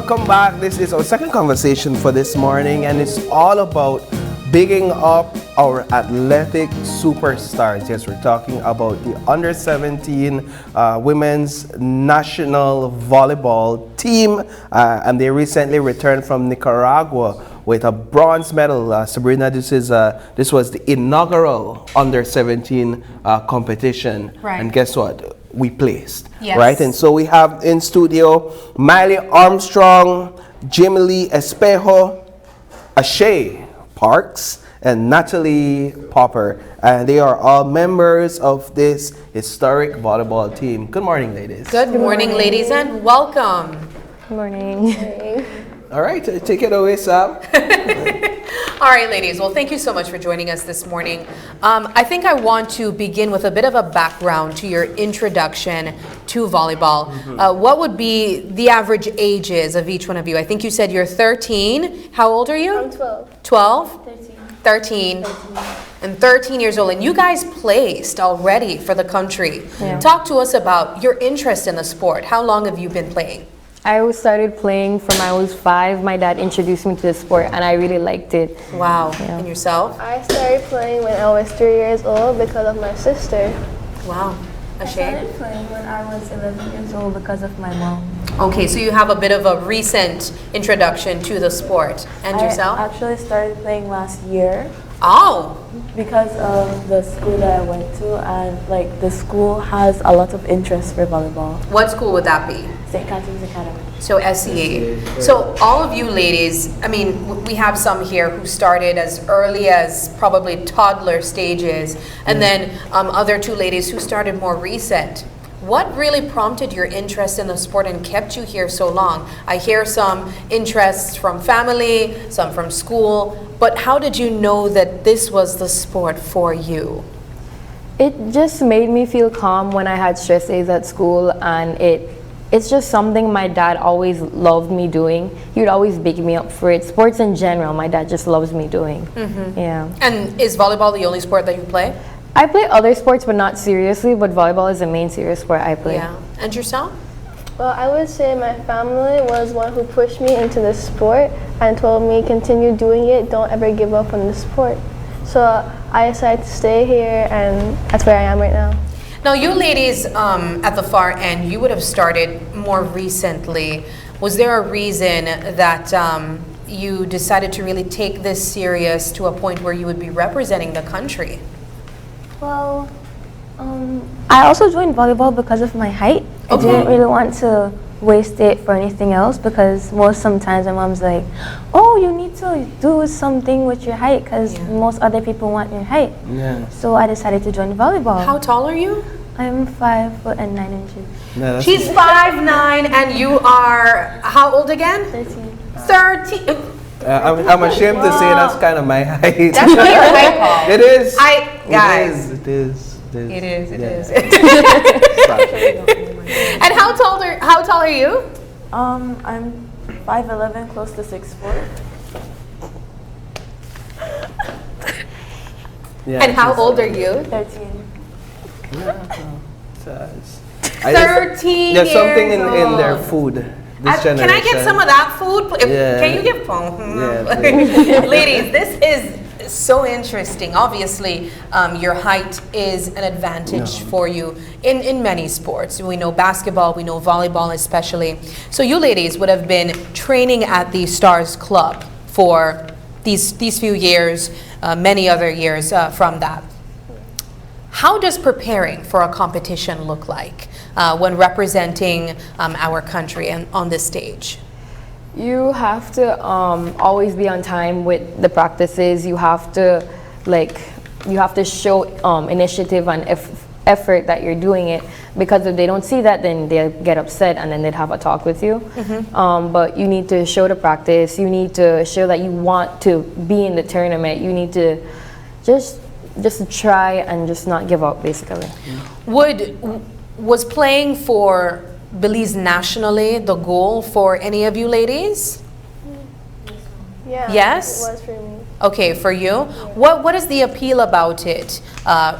welcome back. This is our second conversation for this morning, and it's all about bigging up our athletic superstars. Yes, we're talking about the under 17 women's national volleyball team, and they recently returned from Nicaragua with a bronze medal. Sabrina, this was the inaugural under 17 competition, Right. and guess what? We placed, Yes. right? And so we have in studio Miley Armstrong, Jimmy Lee Espejo, Ashay Parks, and Natalie Popper, and they are all members of this historic volleyball team. Good morning, ladies. Good morning, ladies, and welcome. Good morning. All right, take it away, Sam. All right, ladies. Well, thank you so much for joining us this morning. I think I want to begin with a bit of a background to your introduction to volleyball. What would be the average ages of each one of you? I think you said you're 13. How old are you? I'm 12. 12? 13. 13. And 13 years old. And you guys placed already for the country. Yeah. Talk to us about your interest in the sport. How long have you been playing? I started playing from I was 5. My dad introduced me to the sport and I really liked it. Wow. Yeah. And yourself? I started playing when I was 3 years old because of my sister. Wow. I Ashay? started playing when I was 11 years old because of my mom. Okay, so you have a bit of a recent introduction to the sport. And yourself? I actually started playing last year Oh, because of the school that I went to, and like the school has a lot of interest for volleyball. what school would that be? St. Catherine's Academy. So SEA. So all of you ladies, I mean, we have some here who started as early as probably toddler stages, and then other two ladies who started more recent. What really prompted your interest in the sport and kept you here so long? I hear some interests from family, some from school, but how did you know that this was the sport for you? It just made me feel calm when I had stress days at school, and it's just something my dad always loved me doing. He would always big me up for it. Sports in general, my dad just loves me doing. Yeah. And is volleyball the only sport that you play? I play other sports, but not seriously, but volleyball is the main serious sport I play. Yeah. And yourself? Well, I would say my family was one who pushed me into this sport and told me continue doing it, don't ever give up on the sport. So I decided to stay here, and that's where I am right now. Now, you ladies at the far end, you would have started more recently. Was there a reason that you decided to really take this serious to a point where you would be representing the country? Well, I also joined volleyball because of my height. I didn't really want to waste it for anything else, because sometimes my mom's like, oh, you need to do something with your height because most other people want your height. Yeah. So I decided to join volleyball. How tall are you? I'm 5 foot and 9 inches. No, that's She's 5'9", and you are how old again? 13. 13. I'm ashamed to say that's kind of my height. That's not your height, Paul. It is. Guys. It is. It Yeah. is. And how tall are you? I'm 5'11", close to 6'4". Yeah, And how old are you? 13. 13 There's something years in their old. food. This Can I get generation. some of that food? Yeah. Can you give Yeah, Ladies, this is so interesting. Obviously, your height is an advantage for you in many sports. We know basketball, we know volleyball especially. So you ladies would have been training at the Stars Club for these few years, many other years from that. How does preparing for a competition look like when representing our country and on this stage? You have to always be on time with the practices. You have to show initiative and effort that you're doing it, because if they don't see that, then they'll get upset and then they'd have a talk with you. But you need to show the practice. You need to show that you want to be in the tournament. You need to just try and just not give up, basically. Was playing for Belize nationally the goal for any of you ladies? Yeah. Yes? It was for me. Okay, for you? What is the appeal about it,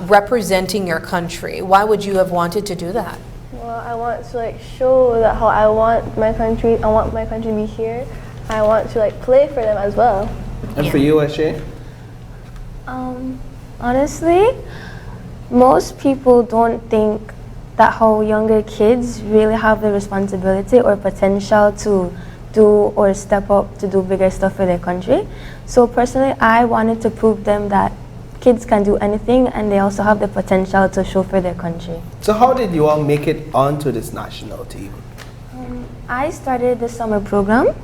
representing your country? Why would you have wanted to do that? Well, I want to like show that how I want my country to be here. I want to like play for them as well. And for you, Ashay? Honestly, most people don't think that how younger kids really have the responsibility or potential to do or step up to do bigger stuff for their country. So personally, I wanted to prove them that kids can do anything and they also have the potential to show for their country. So how did you all make it onto this national team? I started the summer program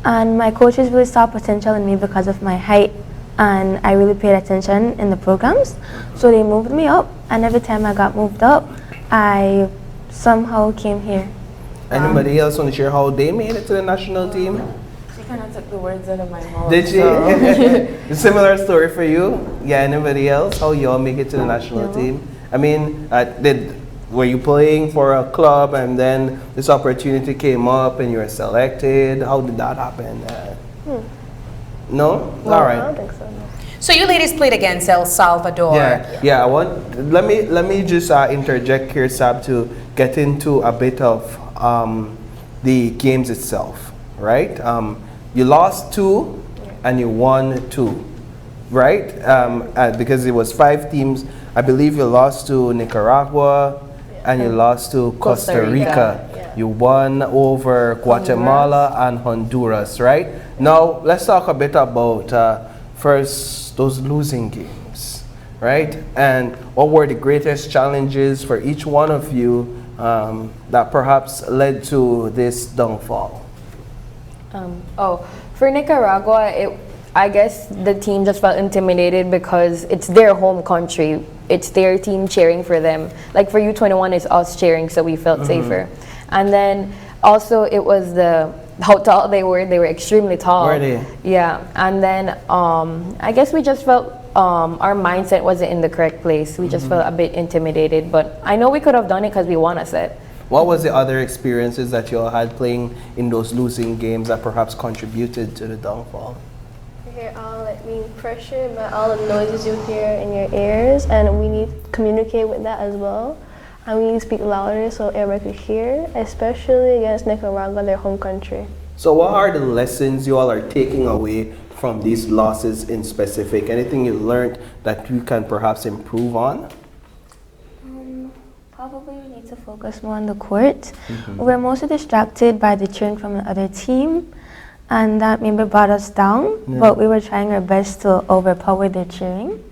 and my coaches really saw potential in me because of my height and I really paid attention in the programs. So they moved me up and every time I got moved up, I somehow came here. Anybody else want to share how they made it to the national team? She kind of took the words out of my mouth. Did she? Similar story for you? Yeah, anybody else? How you all make it to the national team? I mean, were you playing for a club and then this opportunity came up and you were selected? How did that happen? No? Well, All right. I don't think so. No. So you ladies played against El Salvador. Yeah. Let me just interject here, Sab, to get into a bit of the games itself, right? You lost 2 and you won 2, right? Because it was 5 teams. I believe you lost to Nicaragua and you lost to Costa Rica. Yeah. You won over Guatemala and Honduras, right? Now let's talk a bit about first those losing games, right? And what were the greatest challenges for each one of you that perhaps led to this downfall? For Nicaragua, I guess the team just felt intimidated because it's their home country. It's their team cheering for them. Like for U21, it's us cheering, so we felt safer. And then also it was how tall they were. They were extremely tall. Were they? Yeah. And then I guess we just felt our mindset wasn't in the correct place. We just felt a bit intimidated. But I know we could have done it because we won a set. What was the other experiences that you all had playing in those losing games that perhaps contributed to the downfall? You hear all being pressured by all the noises you hear in your ears, and we need to communicate with that as well. And we need to speak louder so everyone could hear, especially against Nicaragua, their home country. So what are the lessons you all are taking away from these losses in specific? Anything you learned that you can perhaps improve on? Probably we need to focus more on the court. We're mostly distracted by the cheering from the other team, and that maybe brought us down, but we were trying our best to overpower their cheering.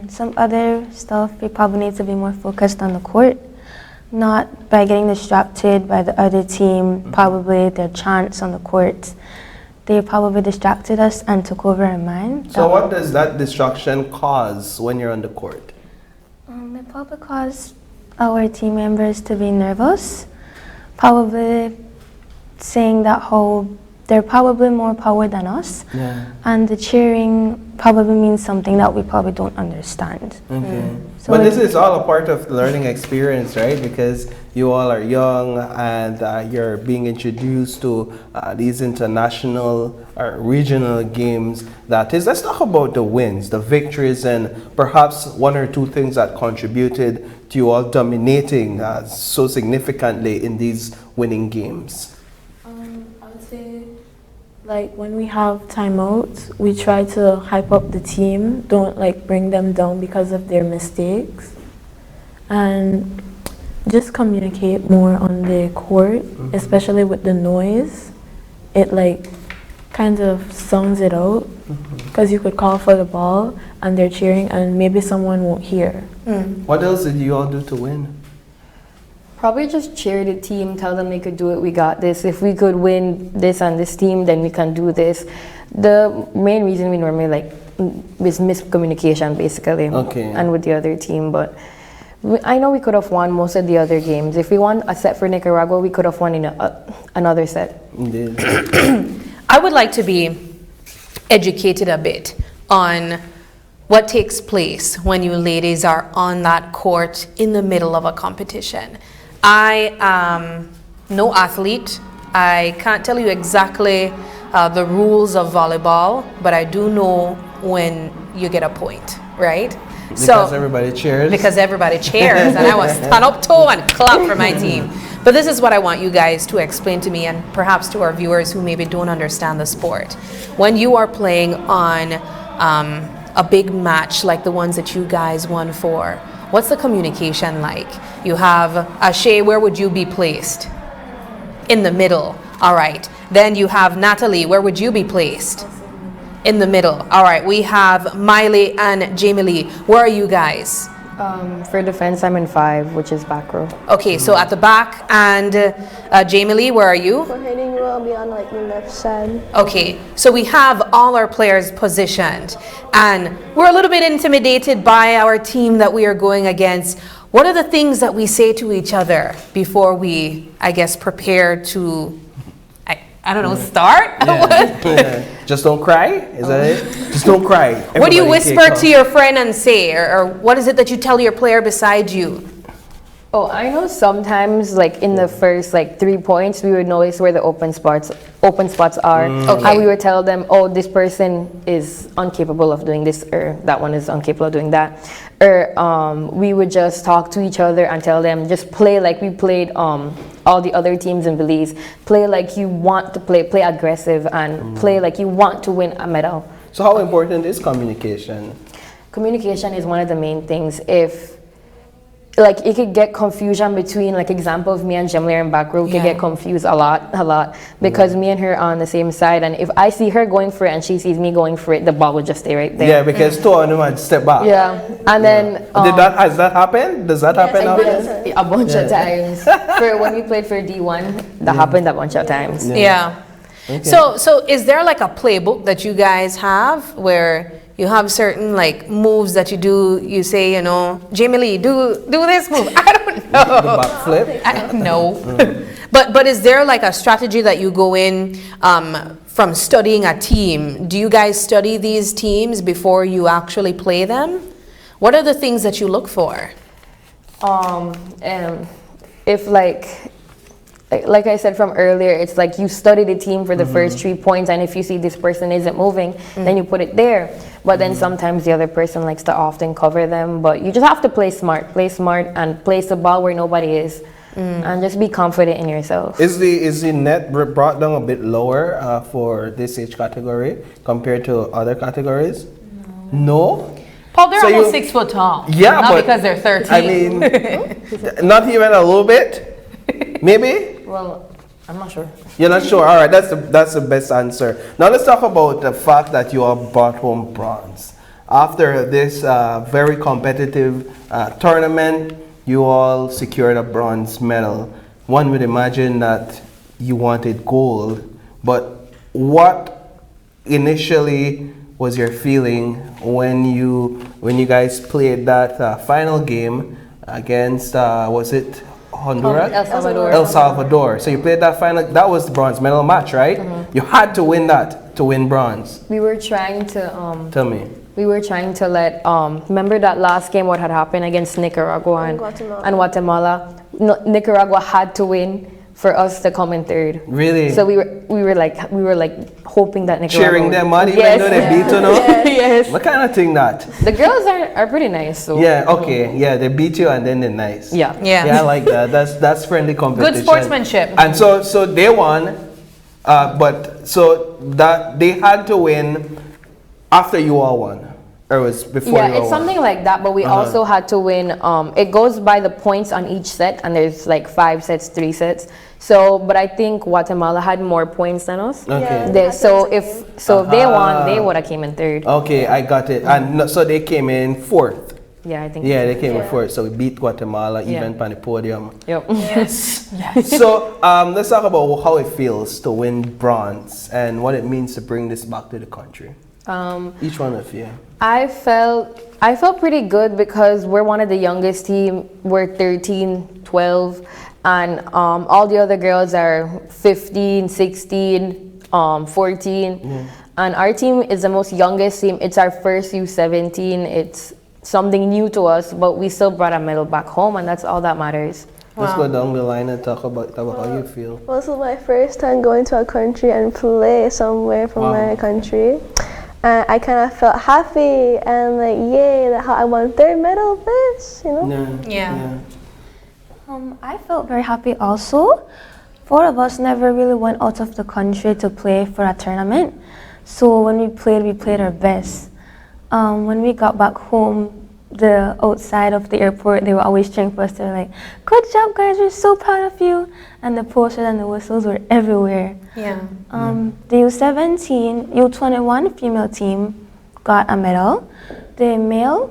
Some other stuff, we probably need to be more focused on the court, not by getting distracted by the other team, probably their chants on the court. They probably distracted us and took over our mind. So what does that distraction cause when you're on the court? It probably caused our team members to be nervous, probably saying that how they're probably more power than us, and the cheering probably means something that we probably don't understand. So but this is all a part of the learning experience, right? Because you all are young and you're being introduced to these international or regional games. Let's talk about the wins, the victories, and perhaps 1 or 2 things that contributed to you all dominating so significantly in these winning games. I would say, like, when we have timeouts, we try to hype up the team, don't like bring them down because of their mistakes, and just communicate more on the court, especially with the noise. It like kind of sounds it out, because you could call for the ball and they're cheering and maybe someone won't hear. What else did you all do to win? Probably just cheer the team, tell them they could do it, we got this. If we could win this on this team, then we can do this. The main reason we normally like is miscommunication, basically, and with the other team. But I know we could have won most of the other games. If we won a set for Nicaragua, we could have won in another set. Indeed. I would like to be educated a bit on what takes place when you ladies are on that court in the middle of a competition. I am no athlete. I can't tell you exactly the rules of volleyball, but I do know when you get a point, right? Because everybody cheers. Because everybody cheers, and I was stand up too and clap for my team. But this is what I want you guys to explain to me, and perhaps to our viewers who maybe don't understand the sport. When you are playing on a big match like the ones that you guys won for, what's the communication like? You have Ashay, where would you be placed? In the middle. All right. Then you have Natalie, where would you be placed? In the middle. All right. We have Miley and Jamie Lee. Where are you guys? For defense, I'm in 5, which is back row. Okay, so at the back. And Jamie Lee, where are you? For hitting row, I'll be on like the left side. Okay, so we have all our players positioned, and we're a little bit intimidated by our team that we are going against. What are the things that we say to each other before we, I guess, prepare to, I don't know, start? Yeah. Just don't cry? Is that it? Just don't cry. What do you Everybody whisper take to your friend and say, or what is it that you tell your player beside you? Oh, I know sometimes, like in the first 3 points, we would notice where the open spots are, Okay. and we would tell them, oh, this person is incapable of doing this, or that one is incapable of doing that, or we would just talk to each other and tell them, just play like we played all the other teams in Belize. Play like you want to play aggressive, and play like you want to win a medal. So how important is communication? Communication is one of the main things. If it could get confusion between, example of me and Jemler in back row, could get confused a lot, because me and her are on the same side, and if I see her going for it and she sees me going for it, the ball would just stay right there. Yeah, because two of them had step back. Yeah, and then Has that happened? Does that happen often? a bunch of times. For when we played for D1, that happened a bunch of times. Yeah. Okay. So is there like a playbook that you guys have where you have certain moves that you do? You say, Jamie Lee, do this move. I don't know. The backflip? I don't know. But is there like a strategy that you go in from studying a team? Do you guys study these teams before you actually play them? What are the things that you look for? If like I said from earlier, it's like you study the team for the first 3 points, and if you see this person isn't moving, then you put it there. But then sometimes the other person likes to often cover them. But you just have to play smart and place the ball where nobody is, and just be confident in yourself. Is the net brought down a bit lower for this age category compared to other categories? No? Paul, they're So almost you- 6 foot tall. Yeah, not but because they're 13. I mean, not even a little bit? Maybe? Well, I'm not sure. You're not sure? All right, that's the best answer. Now let's talk about the fact that you have brought home bronze. After this very competitive tournament, you all secured a bronze medal. One would imagine that you wanted gold, but what initially was your feeling when you guys played that final game against was it Honduras? El Salvador. El Salvador. So you played that final. That was the bronze medal match, right? You had to win that to win bronze. We were trying to Tell me. we were trying to let remember that last game, what had happened against Nicaragua and Guatemala. No, Nicaragua had to win for us to come in third. Really? So we were like hoping that Nicaragua Cheering would- them on, even Yes. though they beat you, no? Yes. What kind of thing that? The girls are pretty nice. So Yeah. Okay. Yeah, they beat you and then they're nice. yeah. Yeah, I like that. That's friendly competition. Good sportsmanship. And so they won, but so that they had to win after you all won, or it was before Yeah, you all it's won? something like that, but we also had to win. It goes by the points on each set, and there's 5 sets, 3 sets. So, but I think Guatemala had more points than us. Okay. If they won, they would have came in third. Okay, I got it. And so they came in fourth. Yeah, I think. Yeah, they came in fourth. So we beat Guatemala Yeah. even on the podium. Yep. Yes. So let's talk about how it feels to win bronze and what it means to bring this back to the country. Each one of you. I felt pretty good because we're one of the youngest team. We're 13, 12, and all the other girls are 15, 16, 14. And our team is the most youngest team. It's our first U17. It's something new to us, but we still brought a medal back home, and that's all that matters. Let's go down the line and talk about how you feel. Well, this is my first time going to a country and play somewhere from my country. And I kind of felt happy and like, yay, that how I won third medal of this, you know? Yeah. I felt very happy also. Four of us never really went out of the country to play for a tournament. So when we played our best. When we got back home, the outside of the airport, they were always cheering for us. They were like, good job guys, we're so proud of you. And the posters and the whistles were everywhere. Yeah. The U17, U21 female team got a medal. The male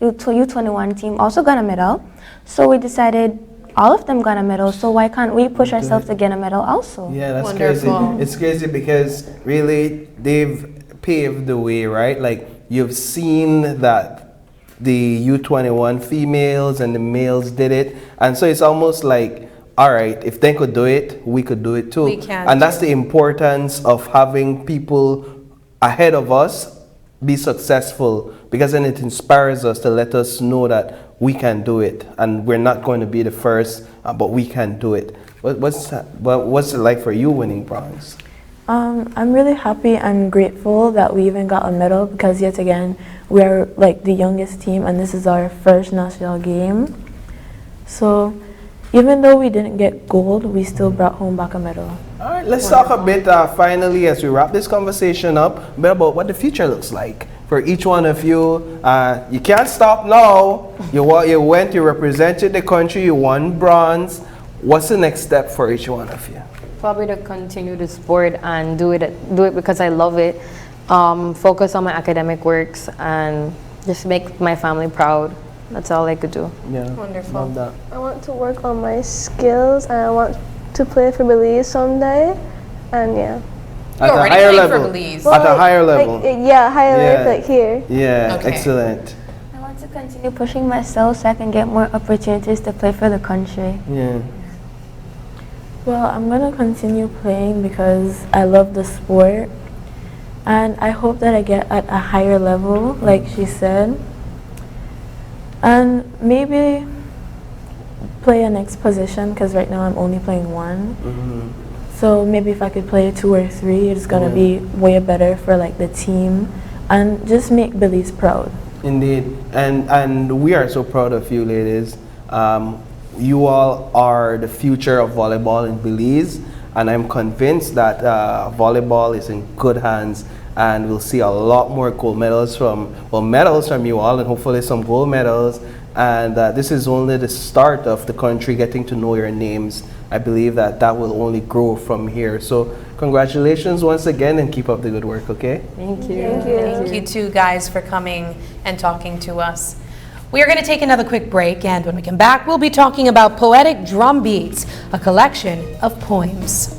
U21 team also got a medal. So we decided all of them got a medal, so why can't we push ourselves to get a medal also? Yeah, that's Wonderful. crazy. It's crazy because really they've paved the way, right? Like you've seen that the U21 females and the males did it, and so it's almost like, all right, if they could do it, we could do it too. We can and too. that's the importance of having people ahead of us be successful, because then it inspires us to let us know that we can do it, and we're not going to be the first, but we can do it. What's it like for you winning bronze? I'm really happy and grateful that we even got a medal, because yet again, we're like the youngest team and this is our first national game. So even though we didn't get gold, we still brought home back a medal. All right, let's talk a bit finally as we wrap this conversation up, a bit about what the future looks like for each one of you. You can't stop now. You represented the country, you won bronze. What's the next step for each one of you? Probably to continue the sport and do it because I love it. Focus on my academic works and just make my family proud. That's all I could do. Yeah, Wonderful. love that. I want to work on my skills and I want to play for Belize someday. And yeah. At a already higher played for level. Belize. At a Like- higher like, level. yeah, higher Yeah. level, like here. Yeah, Okay. excellent. I want to continue pushing myself so I can get more opportunities to play for the country. Yeah. Well, I'm gonna continue playing because I love the sport, and I hope that I get at a higher level, like she said, and maybe play a next position, because right now I'm only playing one. So maybe if I could play 2 or 3, it's gonna be way better for like the team, and just make Belize proud. Indeed, and we are so proud of you, ladies. You all are the future of volleyball in Belize, and I'm convinced that volleyball is in good hands, and we'll see a lot more gold medals from you all, and hopefully some gold medals. And this is only the start of the country getting to know your names. I believe that will only grow from here. So congratulations once again, and keep up the good work, okay? Thank you. Thank you. Thank you two guys for coming and talking to us. We are going to take another quick break, and when we come back, we'll be talking about Poetic Drum Beats, a collection of poems.